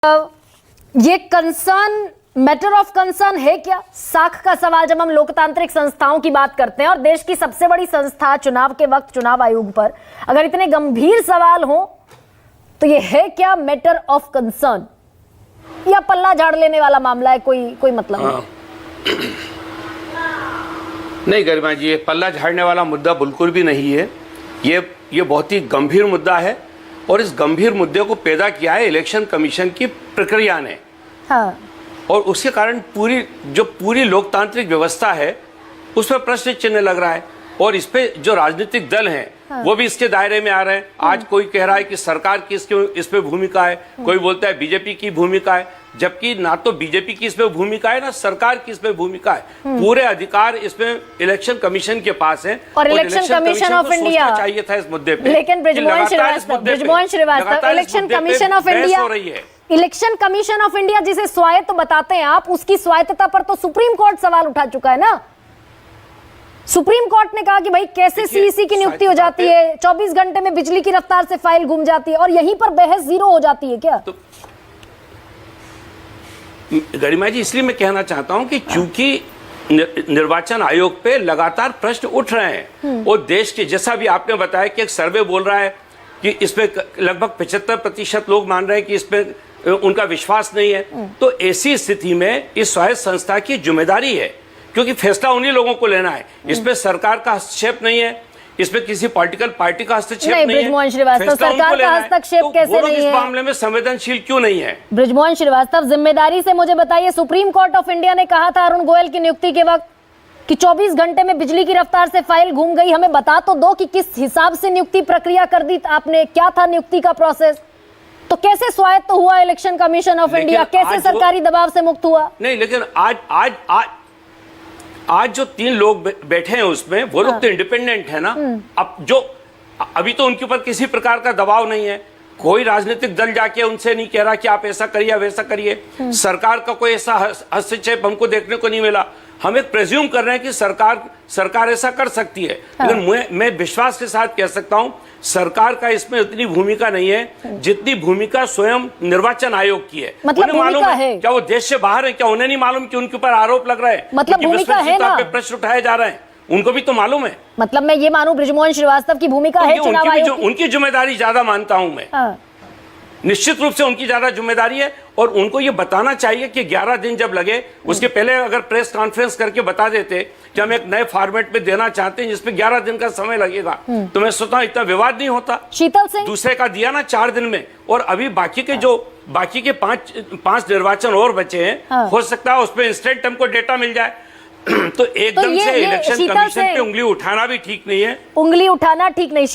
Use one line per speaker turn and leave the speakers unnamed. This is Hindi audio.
ये कंसर्न मैटर ऑफ कंसर्न है क्या? साख का सवाल जब हम लोकतांत्रिक संस्थाओं की बात करते हैं और देश की सबसे बड़ी संस्था चुनाव के वक्त चुनाव आयोग पर अगर इतने गंभीर सवाल हो तो ये है क्या मैटर ऑफ कंसर्न या पल्ला झाड़ लेने वाला मामला है? कोई मतलब
नहीं गरिमा जी, ये पल्ला झाड़ने वाला मुद्दा बिल्कुल भी नहीं है। ये बहुत ही गंभीर मुद्दा है और इस गंभीर मुद्दे को पैदा किया है इलेक्शन कमीशन की प्रक्रिया ने।
हाँ।
और उसके कारण पूरी लोकतांत्रिक व्यवस्था है उस पर प्रश्न चिन्ह लग रहा है और इस पे जो राजनीतिक दल हैं
हाँ। वो
भी इसके दायरे में आ रहे हैं। आज कोई कह रहा है कि सरकार की इस पे भूमिका है, कोई बोलता है बीजेपी की भूमिका है, जबकि ना तो बीजेपी की इसमें भूमिका है ना सरकार की इसमें भूमिका है। पूरे अधिकार इसमें इलेक्शन कमीशन के पास है
और इलेक्शन कमीशन ऑफ इंडिया
चाहिए था इस मुद्दे पे।
लेकिन Brijmohan Srivastava election commission of India election commission of India जिसे स्वायत्त बताते हैं आप, उसकी स्वायत्तता पर तो सुप्रीम कोर्ट सवाल उठा चुका है ना। सुप्रीम कोर्ट ने कहा कि भाई कैसे सीईसी की नियुक्ति हो जाती है, 24 घंटे में बिजली की रफ्तार से फाइल घूम जाती है और यहीं पर बहस जीरो हो जाती है क्या? तो
गरिमा जी, इसलिए मैं कहना चाहता हूं कि चूंकि निर्वाचन आयोग पे लगातार प्रश्न उठ रहे हैं और देश के, जैसा भी आपने बताया कि एक सर्वे बोल रहा है कि इसमें लगभग 75% लोग मान रहे हैं कि इसमें उनका विश्वास नहीं है, तो ऐसी स्थिति में इस स्वायत्त संस्था की जिम्मेदारी है क्योंकि फैसला उन्हीं लोगों को लेना है। इसमें सरकार का हस्तक्षेप नहीं है, इसमें किसी पॉलिटिकल पार्टी का हस्तक्षेप नहीं है।
बृजमोहन श्रीवास्तव, सरकार का हस्तक्षेप कैसे नहीं है?
इस मामले में संवेदनशील क्यों नहीं है?
बृजमोहन श्रीवास्तव, जिम्मेदारी से मुझे बताइए, सुप्रीम कोर्ट ऑफ इंडिया ने कहा था अरुण गोयल की नियुक्ति के वक्त कि 24 घंटे में बिजली की रफ्तार से फाइल घूम गई। हमें बता तो दो कि किस हिसाब से नियुक्ति प्रक्रिया कर दी आपने, क्या था नियुक्ति का प्रोसेस? तो कैसे स्वायत्त हुआ इलेक्शन कमीशन ऑफ इंडिया, कैसे सरकारी दबाव से मुक्त हुआ?
नहीं, लेकिन आज जो 3 लोग बैठे हैं उसमें वो लोग तो इंडिपेंडेंट है ना। अब जो अभी तो उनके ऊपर किसी प्रकार का दबाव नहीं है, कोई राजनीतिक दल जाके उनसे नहीं कह रहा कि आप ऐसा करिए वैसा करिए। सरकार का कोई ऐसा हस्तक्षेप हमको देखने को नहीं मिला। हम एक प्रेज्यूम कर रहे हैं कि सरकार ऐसा कर सकती है, लेकिन मैं विश्वास के साथ कह सकता हूं सरकार का इसमें उतनी भूमिका नहीं है जितनी भूमिका स्वयं निर्वाचन आयोग की है।
मतलब
उन्हें मालूम है
है
क्या वो देश से बाहर है? क्या उन्हें नहीं मालूम कि उनके ऊपर आरोप लग रहा है?
मतलब भूमिका है ना,
पे प्रश्न उठाए जा रहे हैं, उनको भी तो मालूम है।
मतलब मैं ये मानूं बृजमोहन श्रीवास्तव की भूमिका है चुनाव आयोग की?
उनकी जिम्मेदारी ज्यादा मानता हूं मैं। निश्चित रूप से उनकी ज्यादा जिम्मेदारी है और उनको ये बताना चाहिए कि 11 दिन जब लगे, उसके पहले अगर प्रेस कॉन्फ्रेंस करके बता देते कि हम एक नए फॉर्मेट में देना चाहते हैं जिसमें 11 दिन का समय लगेगा, तो मैं सोचता हूं इतना विवाद नहीं होता।
शीतल सिंह,
दूसरे का दिया ना 4 दिन में, और अभी बाकी के 5 निर्वाचन और बचे हैं। हो सकता है उसमें इंस्टेंट हमको डेटा मिल जाए तो एकदम से इलेक्शन कमीशन पे उंगली उठाना भी ठीक नहीं है।
उंगली उठाना ठीक नहीं।